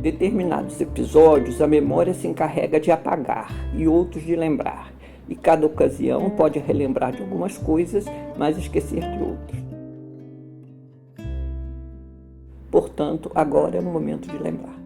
Determinados episódios a memória se encarrega de apagar e outros de lembrar, e cada ocasião pode relembrar de algumas coisas, mas esquecer de outras. Portanto, agora é o momento de lembrar.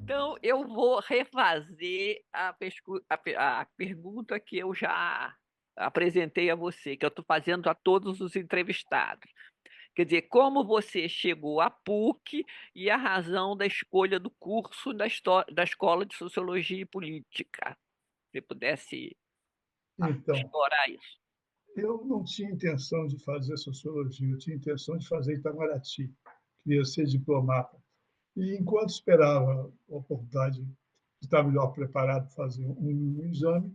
Então, eu vou refazer a pergunta que eu já apresentei a você, que eu estou fazendo a todos os entrevistados. Quer dizer, como você chegou à PUC e a razão da escolha do curso da Escola de Sociologia e Política. Se pudesse Então, explorar isso. eu não tinha intenção de fazer sociologia, eu tinha intenção de fazer Itamaraty, queria ser diplomata. E enquanto esperava a oportunidade de estar melhor preparado para fazer um exame,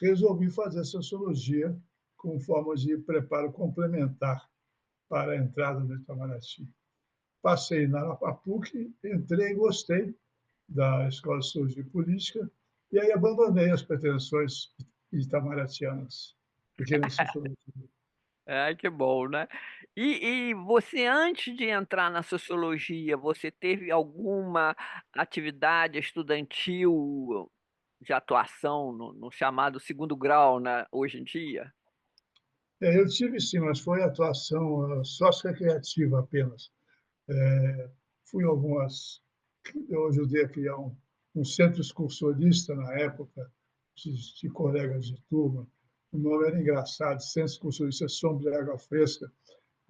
resolvi fazer sociologia como forma de preparo complementar para a entrada no Itamaraty. Passei na PUC, entrei e gostei da Escola de Sociologia e Política, e aí abandonei as pretensões itamaratianas, porque na sociologia. Ai, que bom, né. E você, antes de entrar na sociologia, você teve alguma atividade estudantil de atuação no chamado segundo grau, né, hoje em dia? Eu tive sim, mas foi atuação sócio-recreativa apenas. Fui em algumas. Eu ajudei a criar um centro excursionista na época, de colegas de turma. O nome era engraçado, Centro Excursionista Sombra e Água Fresca,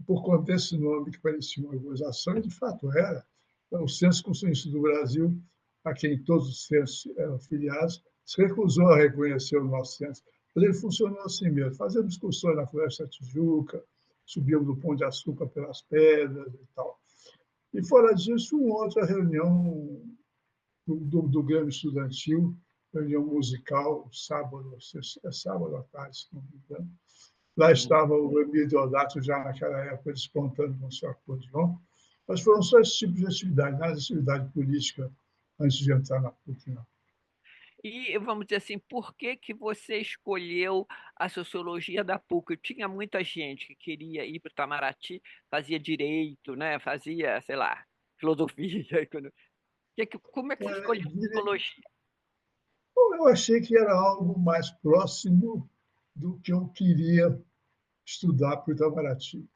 por conta desse nome que parecia uma organização, e de fato era. O Centro Excursionista do Brasil, a quem todos os centros eram filiados, se recusou a reconhecer o nosso centro. Mas ele funcionou assim mesmo. Fazíamos excursões na Floresta da Tijuca, subíamos do Pão de Açúcar pelas pedras e tal. E fora disso, uma outra reunião do Grêmio Estudantil, reunião musical, sábado, é sábado à tarde, se não me engano. Lá Uhum. estava o Emílio Deodato, já naquela época, despontando com o seu acordeão. Mas foram só esse tipo de atividade, nada de atividade política antes de entrar na PUC, não. E vamos dizer assim, por que que você escolheu a sociologia da PUC? Tinha muita gente que queria ir para o Itamaraty, fazia direito, né, fazia, sei lá, filosofia. Como é que você escolheu sociologia? Eu achei que era algo mais próximo do que eu queria estudar para o Itamaraty.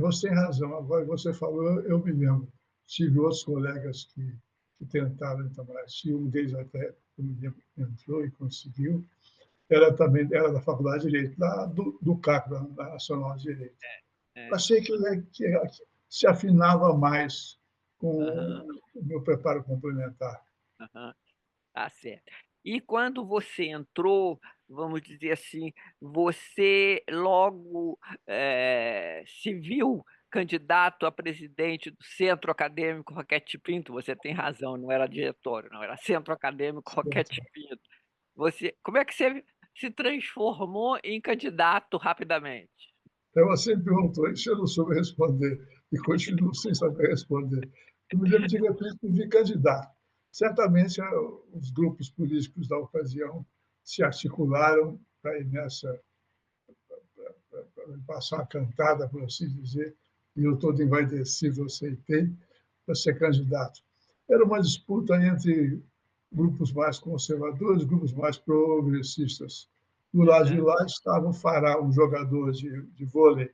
Você tem razão, agora você falou, eu me lembro. Tive outros colegas que tentaram no Itamaraty, um deles até, eu me lembro, entrou e conseguiu. Era da Faculdade de Direito, do CAC, da Nacional de Direito. É, Achei que se afinava mais com aham, o meu preparo complementar. aham. Tá certo. E quando você entrou, vamos dizer assim, você logo, se viu candidato a presidente do Centro Acadêmico Roquete Pinto? Você tem razão, não era diretório, não, era Centro Acadêmico Roquete Pinto. Como é que você se transformou em candidato rapidamente? Então, você me perguntou isso, eu não soube responder e continuo sem saber responder. Eu me lembro de repente me vi candidato. Certamente os grupos políticos da ocasião se articularam para ir nessa, para passar a cantada, por assim dizer, e eu todo envaidecido aceitei para ser candidato. Era uma disputa entre grupos mais conservadores, grupos mais progressistas. Do lado de Aham, lá estava o Fará, um jogador de vôlei,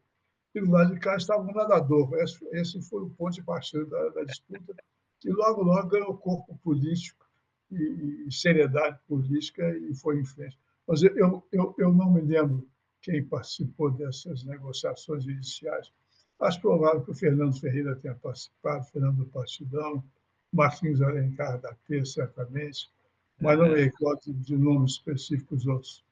e do lado de cá estava um nadador. Esse foi o ponto de partida da disputa, e logo ganhou corpo político e seriedade política e foi em frente. Mas eu não me lembro quem participou dessas negociações iniciais. Acho provável que o Fernando Ferreira tenha participado, Fernando do Partidão, Marquinhos Alencar da P, certamente, mas não me aham, recordo de nomes específicos outros.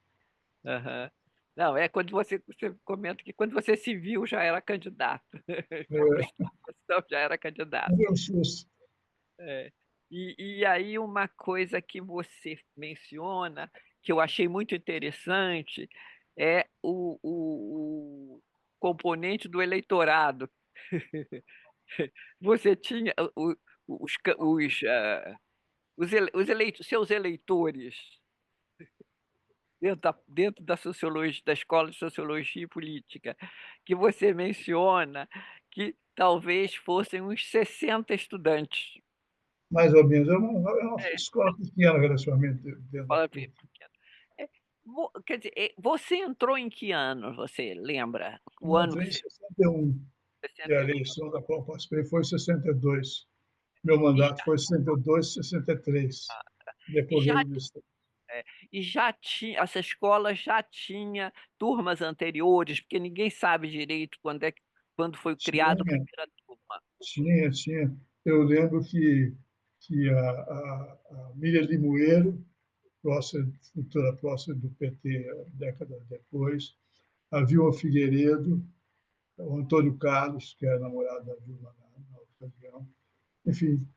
aham. Não, é quando você comenta que quando você se viu já era candidato. É, Prestou atenção, já era candidato. me deu um susto. É. E aí uma coisa que você menciona, que eu achei muito interessante é o componente do eleitorado. Você tinha seus eleitores dentro da sociologia, da escola de sociologia e política, que você menciona que talvez fossem uns 60 estudantes. Mais ou menos. É uma escola pequena, relativamente, dentro da Fala, PUC. é, quer dizer, você entrou em que ano, você lembra? O Eu ano entrei que em você... 61, e a 61. eleição da qual participei foi em 62. Meu E mandato foi 62, 63, e depois da já, eleição. é, e já tinha, essa escola já tinha turmas anteriores, porque ninguém sabe direito quando foi criado a Tinha, primeira turma. tinha. Eu lembro que a Miriam Limoeiro, futura próxima do PT, décadas depois, a Vilma Figueiredo, o Antônio Carlos, que era namorado da Vilma na ocasião. Enfim,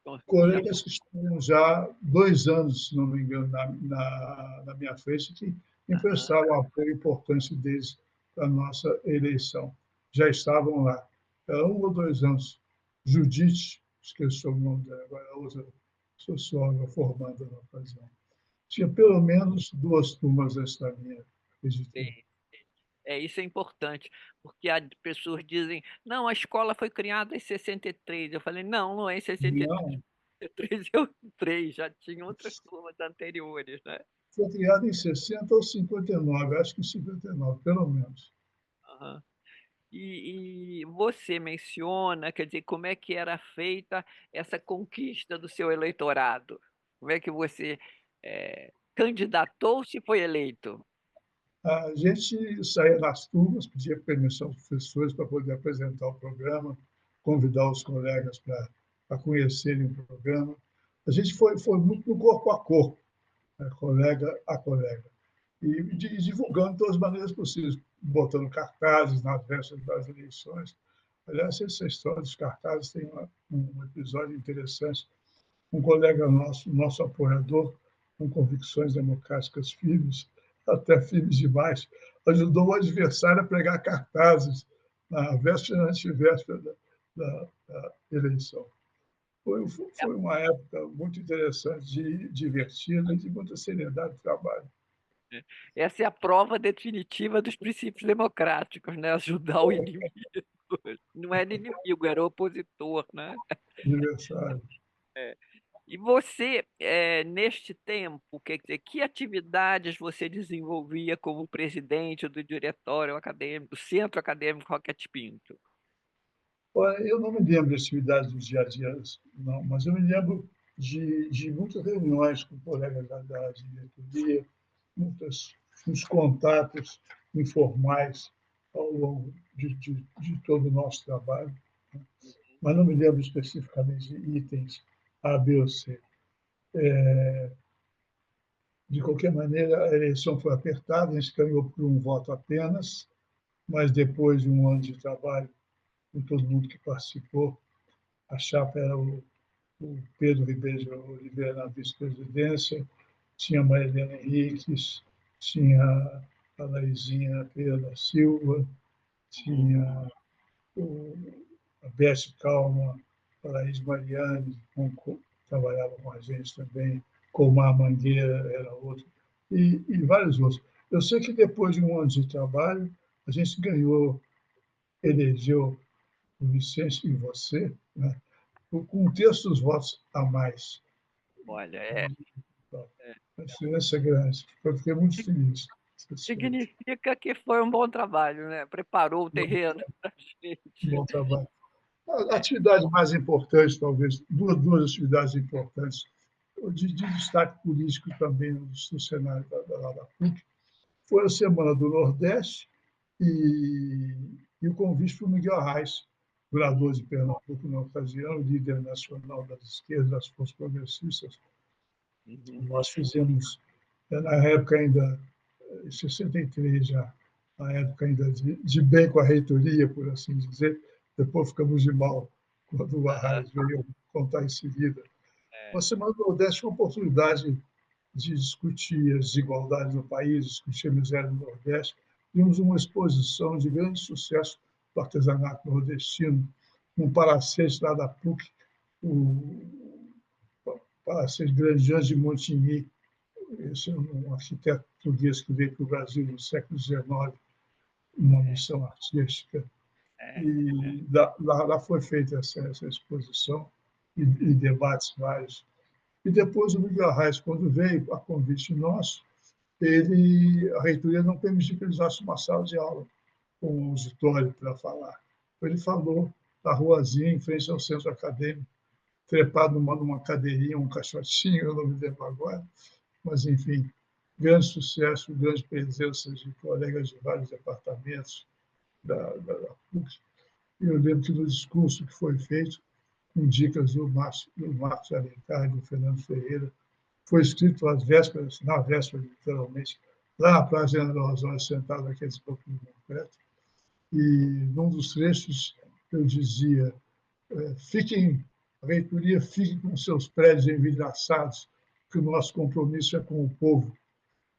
Então, já, colegas que estavam já 2 anos, se não me engano, na minha frente, que aham, emprestaram apoio importante deles para a nossa eleição. Já estavam lá. Era 1 ou 2 anos. Judite, esqueci o nome dela agora, a outra socióloga formada na ocasião. Tinha pelo menos 2 turmas dessa minha, acredito. sei. Isso é importante, porque as pessoas dizem, não, a escola foi criada em 63. Eu falei, não, não é em 63. Não, 63 eu entrei, já tinha outras turmas anteriores, né? foi criada em 60 ou 59, acho que 59, pelo menos. Aham. E você menciona, quer dizer, como é que era feita essa conquista do seu eleitorado? Como é que você candidatou-se e foi eleito? A gente saía nas turmas, pedia permissão aos professores para poder apresentar o programa, convidar os colegas para conhecerem o programa. A gente foi muito no corpo a corpo, né, colega a colega, e divulgando de todas as maneiras possíveis, botando cartazes nas vésperas das eleições. Aliás, essa história dos cartazes tem um episódio interessante. Um colega nosso apoiador, com convicções democráticas firmes, até firmes demais, ajudou o adversário a pregar cartazes na véspera e antevéspera da eleição. Foi uma época muito interessante, divertida e de muita seriedade de trabalho. Essa é a prova definitiva dos princípios democráticos, né? Ajudar o inimigo. Não era inimigo, era opositor, né? Adversário. É. E você, neste tempo, quer dizer, que atividades você desenvolvia como presidente do diretório acadêmico, do Centro Acadêmico Roquete Pinto? Olha, eu não me lembro de atividades do dia a dia, não, mas eu me lembro de muitas reuniões com colegas da diretoria, muitos contatos informais ao longo de todo o nosso trabalho, né? Mas não me lembro especificamente de itens A, B ou C. De qualquer maneira, a eleição foi apertada, a gente ganhou por um voto apenas, mas depois de um ano de trabalho, com todo mundo que participou, a chapa era o Pedro Ribeiro de Oliveira na vice-presidência, tinha a Maria Helena Henriques, tinha a Laizinha Pereira da Silva, tinha a Beth Calma, a Laís Mariani, trabalhava com a gente também, Comar Mangueira era outro, e vários outros. Eu sei que depois de um ano de trabalho, a gente ganhou, elegeu o Vicente e você, né, com um terço dos votos a mais. Olha, A diferença é grande. Eu fiquei muito feliz, satisfeito. significa que foi um bom trabalho, né? Preparou o Bom, terreno para a gente. bom trabalho. A atividade mais importante, talvez, duas atividades importantes, de destaque político também no cenário da PUC, foi a Semana do Nordeste e o convite para o Miguel Arraes, governador de Pernambuco na ocasião, líder nacional das esquerdas, das forças progressistas. Uhum. Nós fizemos, na época ainda, em 63 já, na época ainda de bem com a reitoria, por assim dizer, depois ficamos de mal quando o Arraes veio contar em seguida. É, Uma Semana do Nordeste foi uma oportunidade de discutir as desigualdades no país, discutir a miséria no Nordeste. Vimos uma exposição de grande sucesso do artesanato nordestino, um palacete lá da PUC, o Palacete Grandjean de Montigny. Esse é um arquiteto português que veio para o Brasil no século XIX, uma missão artística. E lá foi feita essa exposição e debates vários. E depois o Miguel Arraes, quando veio, a convite nosso, a reitoria não permitiu que ele usasse uma sala de aula com um auditório para falar. Ele falou na ruazinha, em frente ao centro acadêmico, trepado numa cadeirinha, um caixotinho, eu não me lembro agora, mas, enfim, grande sucesso, grande presença de colegas de vários departamentos da PUC. E eu lembro que no discurso que foi feito, com dicas do Marcos Alencar e do Fernando Ferreira, foi escrito na véspera, literalmente, lá na Praça General Osório, sentado naqueles bancos de concreto. E, num dos trechos, eu dizia: a reitoria fique com seus prédios envidraçados, que o nosso compromisso é com o povo.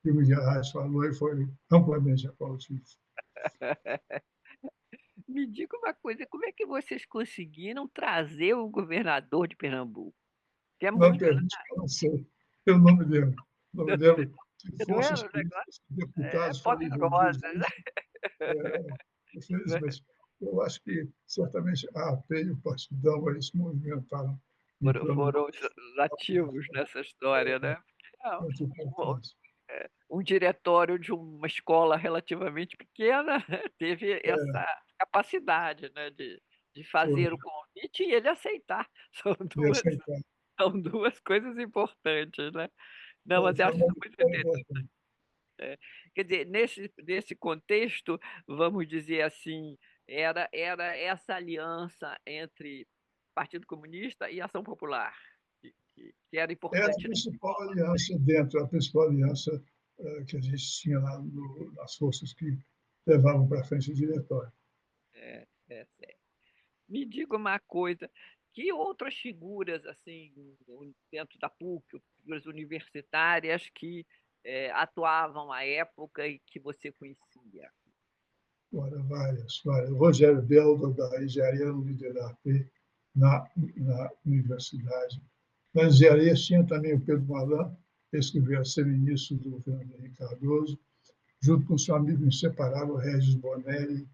E o Miguel Arraes falou e foi amplamente aplaudido. Me diga uma coisa, como é que vocês conseguiram trazer o governador de Pernambuco? Que é Não muito, né? pergunte, eu não sei. Eu não me lembro. Não me lembro se Não é forças um negócio políticas, deputados foram poderosa, envolvidos né? nisso. Infelizmente, eu acho que certamente a AP e o Partidão aí se movimentaram em plano Foram os ativos nessa história, né? Não, muito importante. um diretório de uma escola relativamente pequena teve essa capacidade, né, de fazer o convite e ele aceitar. São E duas, aceitar. são duas coisas importantes, né? Não, mas eu Foi acho uma isso muito vitória interessante. importante. Quer dizer, nesse contexto, vamos dizer assim, era essa aliança entre Partido Comunista e Ação Popular, que era Era importante na escola. a principal aliança que a gente tinha lá nas forças que levavam para frente o diretório. Certo. Me diga uma coisa, que outras figuras, assim, dentro da PUC, figuras universitárias que atuavam à época e que você conhecia? Ora, várias. O Rogério Belda, da engenharia no líder da AP, na universidade. Na engenharia tinha também o Pedro Malan, esse que veio a ser ministro do Fernando Henrique Cardoso, junto com seu amigo inseparável, Regis Bonelli.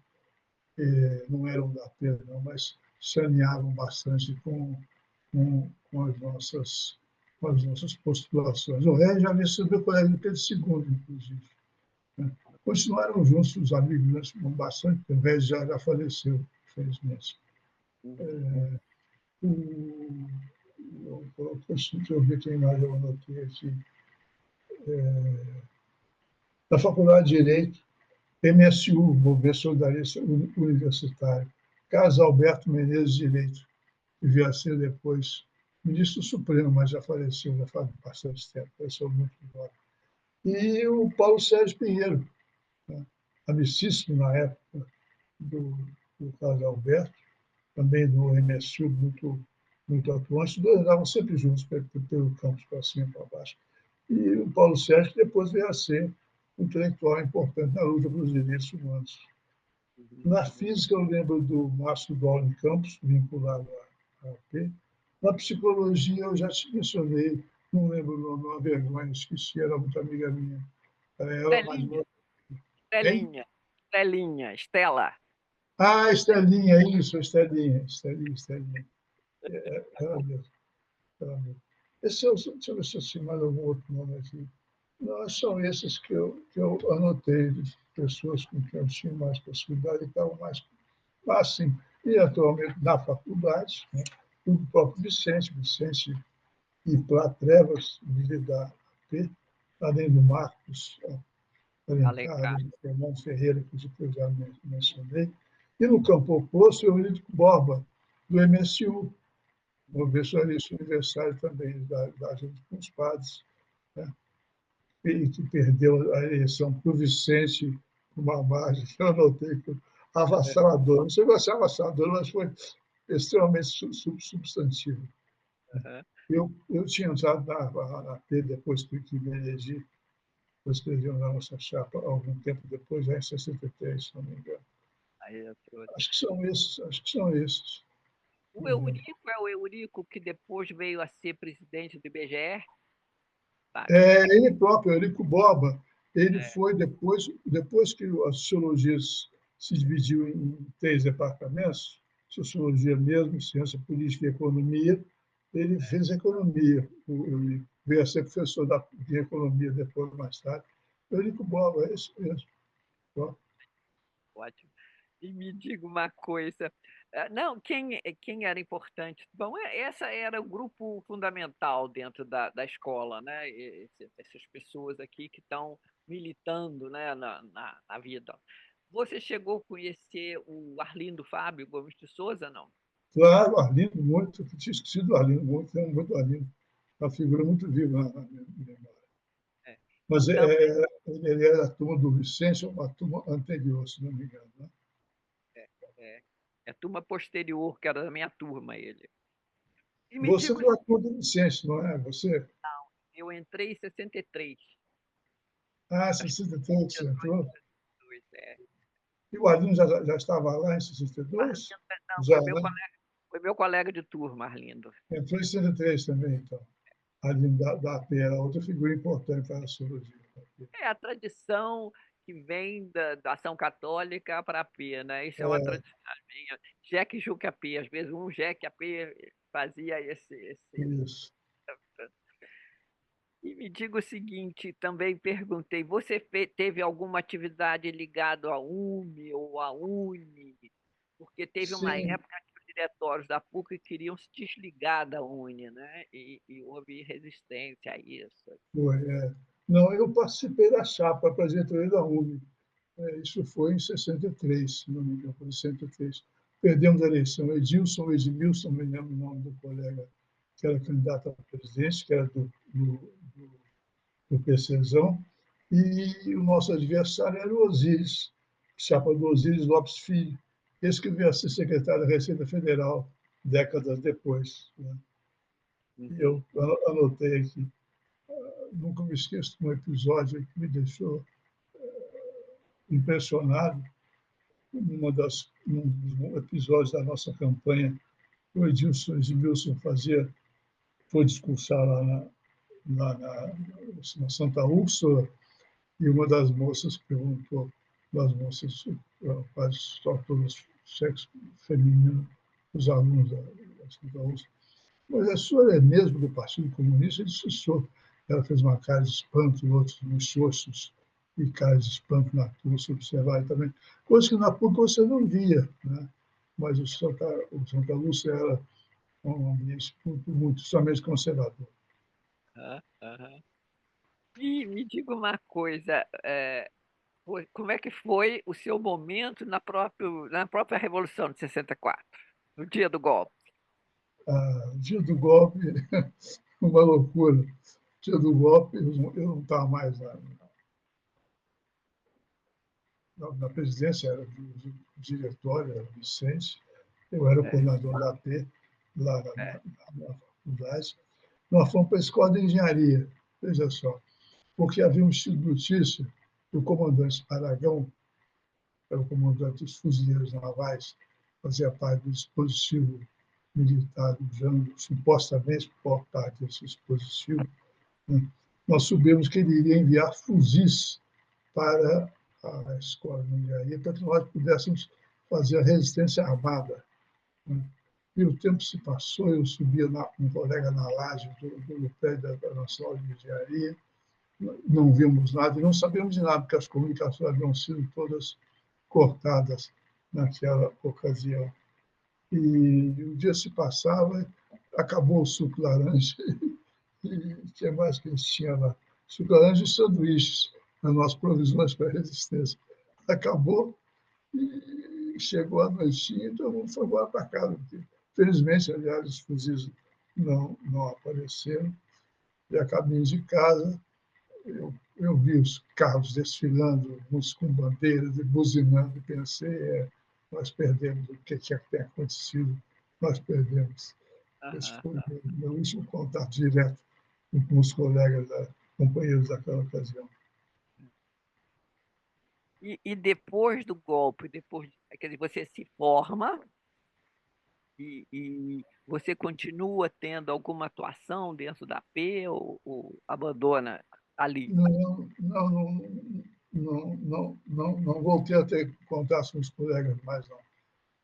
Não eram da AP, não, mas se alinhavam bastante com as nossas postulações. O Regis já havia sido meu colega de Pedro II, inclusive. Continuaram juntos os amigos bastante, porque o Regis já faleceu, infelizmente. Deixa eu ver quem mais eu anotei aqui. Na Faculdade de Direito, MSU, Movimento Solidarista Universitário, Carlos Alberto Menezes Direito, que veio a ser depois ministro supremo, mas já faleceu, já faz bastante tempo, faleceu muito jovem. E o Paulo Sérgio Pinheiro, né? Amicíssimo na época do Carlos Alberto, também do MSU, muito atuante. Os dois andavam sempre juntos pelo campus, para cima e para baixo. E o Paulo Sérgio, que depois veio a ser um intelectual importante na luta pelos direitos humanos. Na física, eu lembro do Márcio Dolin Campos, vinculado à AP. Na psicologia, eu já te mencionei, não lembro o nome, uma vergonha, esqueci, era muito amiga minha. Ela mais nova. Estela. Ah, Estelinha, isso, Estelinha. Ela mesmo. Deixa eu ver se eu sei mais algum outro nome aqui. Não, são esses que eu anotei, de pessoas com quem eu tinha mais possibilidade e estavam mais assim. E atualmente na faculdade, né, o próprio Vicente e Plá Trevas, líder da AP, além do Marcos Alencar, do Fernando Ferreira, que eu já mencionei. E no campo oposto, o Eurídico Borba, do MSU, Movimento Socialista Universitário também, da gente com os padres, né? E que perdeu a eleição para o Vicente, com uma margem que eu anotei avassaladora. Não sei se vai ser avassaladora, mas foi extremamente substantivo. Eu tinha entrado na AP depois que me elegi, eu escrevi na nossa chapa algum tempo depois, já em 63, se não me engano. Aí eu trouxe. Acho que são esses, acho que são esses. O Eurico é o Eurico que depois veio a ser presidente do IBGE? Sabe? Ele próprio, Eurico Borba, ele foi depois que a sociologia se dividiu em 3 departamentos, sociologia mesmo, ciência política e economia, ele fez economia. Ele veio a ser professor de economia depois, mais tarde. Eurico Borba, é isso mesmo. Ótimo. E me diga uma coisa. Não, quem era importante? Bom, essa era o grupo fundamental dentro da escola, né? Essas pessoas aqui que estão militando, né, na vida. Você chegou a conhecer o Arlindo Fábio Gomes de Souza, não? Claro, Arlindo, muito, eu tinha esquecido do Arlindo, muito Arlindo, uma figura muito viva na minha memória. É. Mas Então, ele era da turma do Vicente, uma turma anterior, se não me engano. Né? é turma posterior, que era da minha turma, ele. E me Você diga, foi da turma do Vicente, não é? Você? eu entrei em 63. Ah, Acho que 63 você 62, entrou? 62, é. E o Arlindo já estava lá em O Arlindo, 62? não, Já, né? foi meu colega de turma, Arlindo. Entrou em 63 também, então. Arlindo da AP era outra figura importante para a sociologia. É a tradição que vem da ação católica para a P, né? Isso é uma É, tradição minha. Jeque Juca P, às vezes um Jeque a P fazia esse. isso. E me diga o seguinte, também perguntei, você teve alguma atividade ligada à UME ou à UNE? Porque teve uma Sim, época que os diretórios da PUC queriam se desligar da UNE, né? E houve resistência a isso. foi. Não, eu participei da chapa para a diretoria da UNE. Isso foi em 63, se não me engano, foi em 63. Perdemos a eleição. Edmilson, me lembro o nome do colega que era candidato a presidente, que era do PCzão, e o nosso adversário era o Osíris, chapa do Osíris Lopes Filho, esse que veio a ser secretário da Receita Federal décadas depois. Né? E Uhum. eu anotei aqui, nunca me esqueço de um episódio que me deixou impressionado, um dos episódios da nossa campanha, o Edmilson foi discursar na Santa Úrsula, e uma das moças perguntou, das moças quase só todas sexo feminino, os alunos da Santa Úrsula, mas a senhora é mesmo do Partido Comunista? Ele disse, sou. Ela fez uma cara de espanto, e outros muxoxos, e cara de espanto na turma, se observar também. Coisa que na PUC você não via, né? Mas o Santa Lúcia era um ambiente muito, somente conservador. Aham. E me diga uma coisa, como é que foi o seu momento na própria Revolução de 64, no dia do golpe? Dia do golpe, uma loucura. Dia do golpe, eu não estava mais na presidência, era do diretório, era o Vicente, eu era o É, coordenador da AP, lá é, na faculdade. Nós fomos para a escola de engenharia, veja só, porque havia um tido notícia que o comandante Aragão, que era o comandante dos fuzileiros navais, fazia parte do dispositivo militar do Jango, supostamente por parte desse dispositivo. Né? Nós soubemos que ele iria enviar fuzis para a escola de engenharia para que nós pudéssemos fazer a resistência armada. Né? E o tempo se passou, eu subia com um colega na laje do prédio da nossa aula de engenharia, não vimos nada e não sabemos de nada, porque as comunicações haviam sido todas cortadas naquela ocasião. E o dia se passava, acabou o suco laranja, e o que mais que a gente tinha lá? Suco laranja e sanduíches, as nossas provisões para a resistência. Acabou e chegou a noitinha, então todo mundo foi embora para casa. Felizmente, aliás, os fuzis não apareceram. E a caminho de casa, eu vi os carros desfilando, uns com bandeiras e buzinando, e pensei, nós perdemos, o que é que tem acontecido? Nós perdemos. Esse Aham. foi o meu último contato direto com os colegas, companheiros daquela ocasião. E depois do golpe, quer dizer, você se forma e você continua tendo alguma atuação dentro da AP ou abandona ali? Não voltei a ter contato com os colegas mais, não.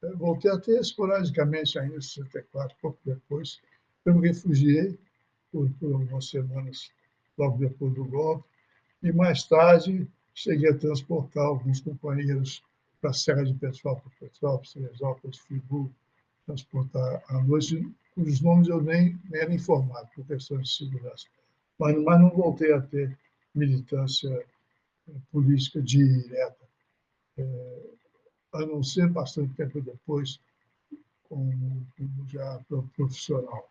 Eu voltei a ter esporadicamente ainda em 64, pouco depois. Eu me refugiei por algumas semanas logo depois do golpe, e mais tarde cheguei a transportar alguns companheiros para a Serra de Petrópolis, Teresópolis, Friburgo, transportar à noite, cujos nomes eu nem era informado por questões de segurança. Mas não voltei a ter militância política direta, a não ser bastante tempo depois, como já profissional.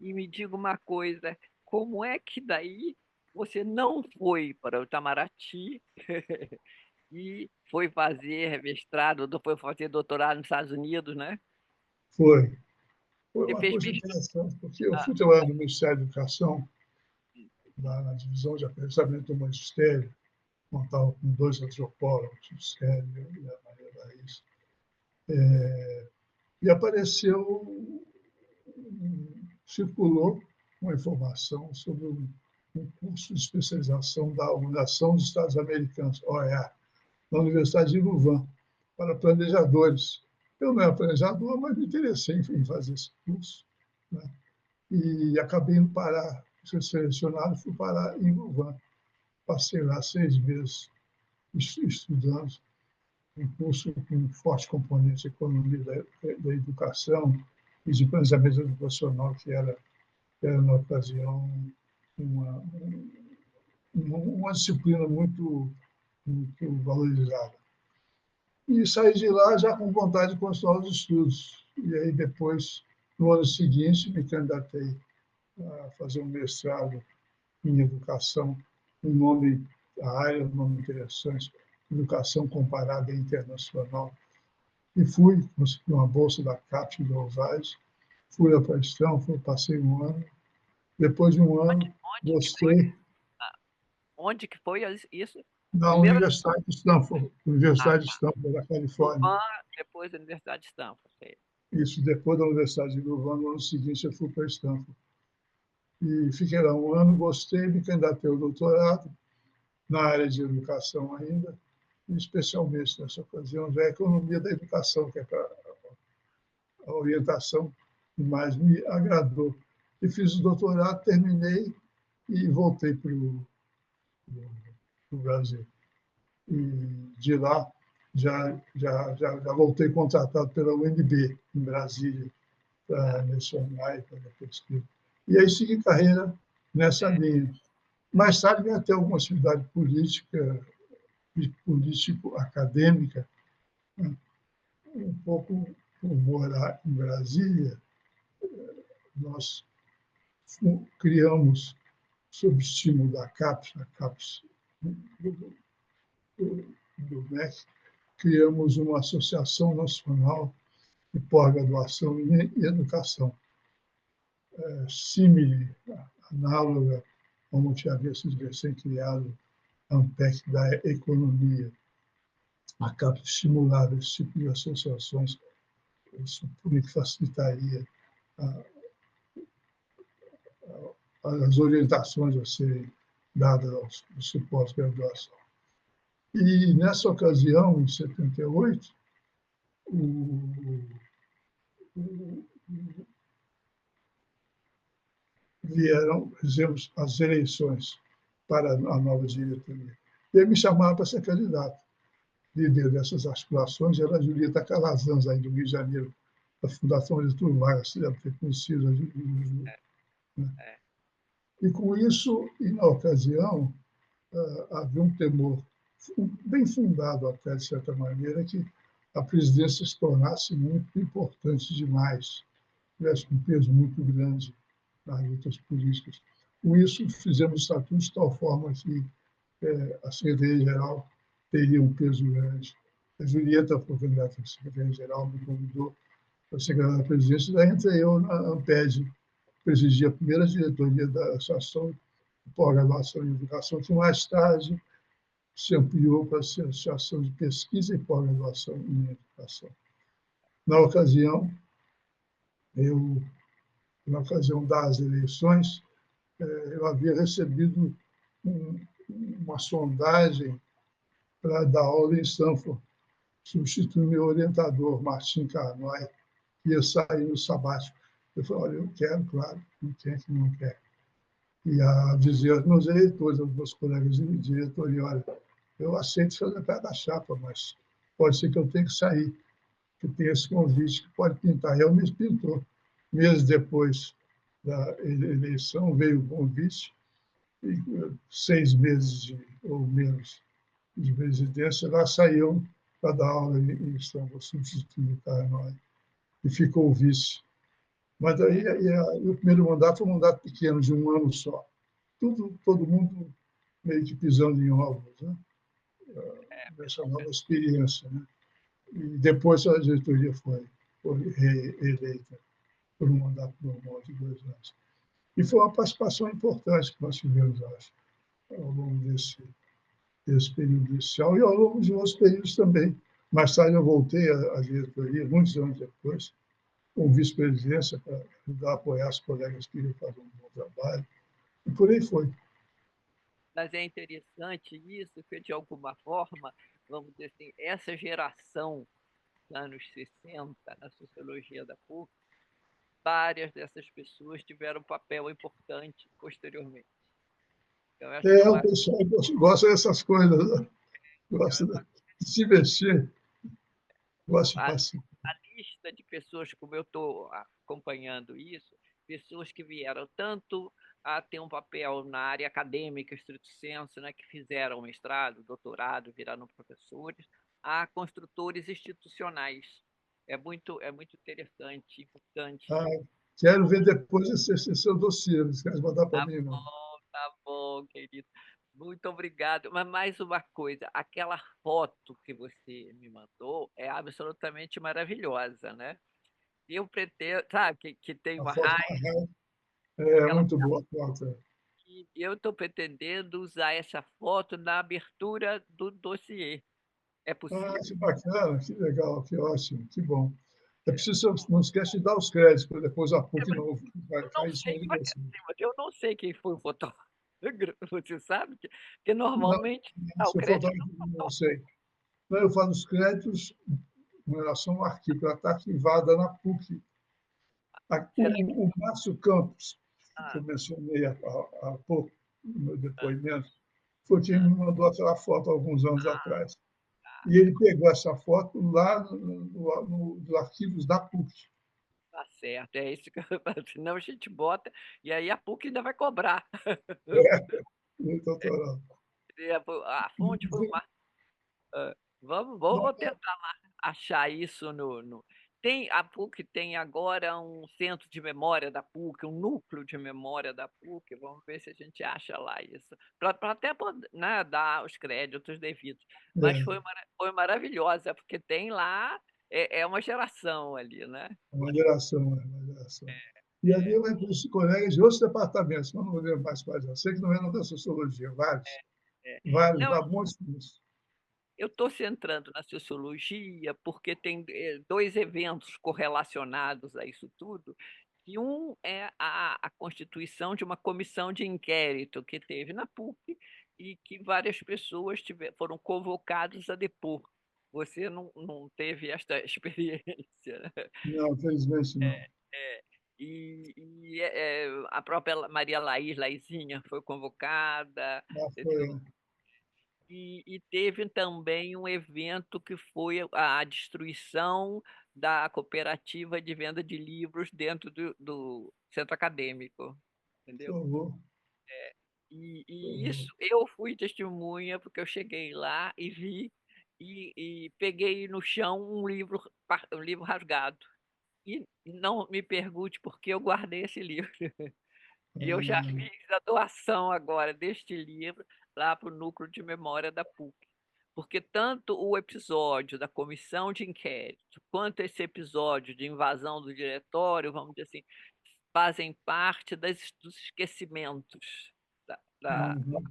E me diga uma coisa, como é que daí você não foi para o Itamaraty e foi fazer mestrado, foi fazer doutorado nos Estados Unidos, né? Foi. Foi Você uma fez coisa pesquisa. interessante, porque eu Ah, fui trabalhar no Ministério da Educação, na divisão de aperfeiçoamento do magistério, contava com 2 antropólogos, o Sérgio e a Maria Laís, e apareceu, circulou uma informação sobre um curso de especialização da Organização dos Estados Americanos, OEA, na Universidade de Louvain, para planejadores. Eu não era planejador, mas me interessei em fazer esse curso, né? E acabei indo parar, fui selecionado, fui parar em Louvain. Passei lá 6 meses estudando, um curso com forte componente de economia da educação e de planejamento educacional, que era na ocasião, uma, uma disciplina muito valorizada. E saí de lá já com vontade de continuar os estudos. E aí, depois, no ano seguinte, me candidatei a fazer um mestrado em educação, a área, um nome interessante, Educação Comparada Internacional. E fui, consegui uma bolsa da CAPES de Osasco, fui para Stanford, passei um ano. Depois de um ano, onde que foi? gostei. Onde que foi isso? Na Primeiro Universidade de Stanford, Universidade de Stanford, da Califórnia. Louvain, depois a Universidade de Stanford. Isso, depois da Universidade de Louvain, no ano seguinte eu fui para Stanford. E fiquei lá um ano, gostei, me candidatei ao doutorado, na área de educação ainda, e especialmente nessa ocasião da economia da educação, que é a orientação que mais me agradou. E fiz o doutorado, terminei e voltei para o Brasil. E de lá já voltei contratado pela UNB, em Brasília, para lecionar e fazer pesquisa. E aí segui carreira nessa linha. Mais tarde veio até alguma atividade política e político-acadêmica, né? Um pouco por morar em Brasília, nós criamos, sob estímulo da CAPES, a CAPES do MEC, criamos uma Associação Nacional de Pós-Graduação em Educação, símile, análoga, como tinha sido recém-criado a ANPEC da Economia. A CAPES estimulava esse tipo de associações, isso que facilitaria as orientações a serem dadas aos pós-graduação. E, nessa ocasião, em 78, fizemos as eleições para a nova diretoria. E aí me chamaram para ser candidato. Líder dessas articulações era a Julieta Calazans, aí do Rio de Janeiro, da Fundação Getúlio Vargas, você deve ter conhecido a Julieta. Né? E com isso, e na ocasião, havia um temor bem fundado até, de certa maneira, que a presidência se tornasse muito importante demais, tivesse um peso muito grande nas lutas políticas. Com isso, fizemos estatutos de tal forma que a Secretaria-Geral teria um peso grande. A Julieta foi candidata a Secretaria-Geral, me convidou, para secretário da presidência, daí entrei eu na Amped, presidi a primeira diretoria da Associação de Pós-Graduação em Educação, que mais tarde se ampliou para a Associação de Pesquisa e Pós-Graduação em Educação. Na ocasião, na ocasião das eleições, eu havia recebido uma sondagem para dar aula em Stanford, substituir meu orientador, Martim Carnoy, que ia sair no sabático. Eu falei, olha, eu quero, claro, não tem que não quer. E a dizer aos meus eleitores, aos meus colegas de diretoria, olha, eu aceito fazer parte da chapa, mas pode ser que eu tenha que sair, que tem esse convite que pode pintar. E eu me pintou. Meses depois da eleição veio o convite, e 6 meses ou menos de presidência, lá saiu para dar aula em Istambul, substituindo o Carnot, e ficou o vice. Mas aí o primeiro mandato foi um mandato pequeno, de 1 ano só. Todo mundo meio que pisando em ovos, né? Nessa nova experiência. Né? E depois a diretoria foi reeleita por um mandato normal de 2 anos. E foi uma participação importante que nós tivemos, acho, ao longo desse período inicial e ao longo de outros períodos também. Mais tarde eu voltei à diretoria, muitos anos depois, com vice-presidência para ajudar a apoiar os colegas que iam fazer um bom trabalho. E por aí foi. Mas é interessante isso, que de alguma forma, vamos dizer assim, essa geração dos anos 60, na sociologia da PUC, várias dessas pessoas tiveram um papel importante posteriormente. Então, eu acho que O pessoal gosta dessas coisas, né? Gosta de se mexer, gosta de passar. a lista de pessoas, como eu estou acompanhando isso, pessoas que vieram tanto a ter um papel na área acadêmica, estrito sensu, né, que fizeram mestrado, doutorado, viraram professores, a construtores institucionais. É muito interessante, importante. Quero ver depois esse seu dossiê, não esquece de mandar para mim, não. Tá bom, querido. Muito obrigado. Mas mais uma coisa, aquela foto que você me mandou é absolutamente maravilhosa, né? Eu pretendo, sabe, que tem A uma foto raiz, é aquela muito boa a foto. que eu estou pretendendo usar essa foto na abertura do dossiê. É possível? Que bacana, que legal, que ótimo, que bom. É preciso, não esquece de dar os créditos, para depois a PUC não vai Eu não cair em sei, cima de você. eu não sei quem foi o fotógrafo. Você sabe que Não, normalmente o se eu for dar, crédito é do não fotógrafo. sei. Não, eu falo os créditos em relação ao arquivo, ela está arquivada na PUC. Será que... O Márcio Campos, que Ah, eu mencionei há pouco no meu ah, depoimento, foi quem ah, me mandou aquela foto há alguns anos ah, atrás. E ele pegou essa foto lá nos arquivos da PUC. tá certo, é isso que eu falo. Senão a gente bota e aí a PUC ainda vai cobrar. No doutorado. A fonte foi uma. Vamos tentar achar isso no. Tem, a PUC tem agora um centro de memória da PUC, um núcleo de memória da PUC. Vamos ver se a gente acha lá isso. Para até poder, né, dar os créditos devidos. Mas É, foi maravilhosa, porque tem lá, é uma geração ali, né? uma geração, uma geração. E ali É, eu conheci colegas de outros departamentos, mas não vou lembrar mais quais. Eu sei que não eram da sociologia, vários, é. vários, Não, há muitos disso. eu estou centrando na sociologia porque tem 2 eventos correlacionados a isso tudo, e um é a constituição de uma comissão de inquérito que teve na PUC e que várias pessoas foram convocadas a depor. Você não teve esta experiência, né? Não, felizmente não. É, a própria Maria Laizinha, foi convocada, Foi, e teve também um evento que foi a destruição da cooperativa de venda de livros dentro do centro acadêmico, por entendeu? favor, por E isso favor. eu fui testemunha, porque eu cheguei lá e vi, e peguei no chão um livro rasgado. E não me pergunte por que eu guardei esse livro. E eu já fiz a doação agora deste livro lá para o núcleo de memória da PUC. porque tanto o episódio da comissão de inquérito, quanto esse episódio de invasão do diretório, vamos dizer assim, fazem parte dos esquecimentos da Uhum.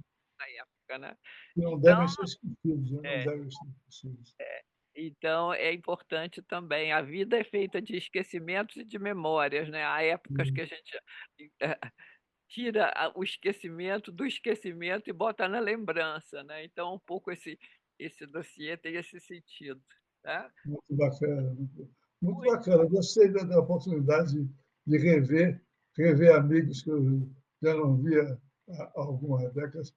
época, né? Não Então, devem ser esquecidos, né? Não é, devem ser esquecidos. então é importante também. A vida é feita de esquecimentos e de memórias, né? Há épocas que Uhum. a gente eh, tira o esquecimento do esquecimento e bota na lembrança, né? Então, um pouco esse dossiê tem esse sentido, né? Muito bacana, muito Muito. bacana. Gostei da oportunidade de rever amigos que eu já não via há algumas décadas.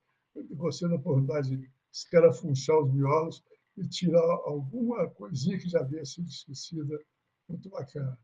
Gostei da oportunidade de escarafunchar os miolos e tirar alguma coisinha que já havia sido esquecida. Muito bacana.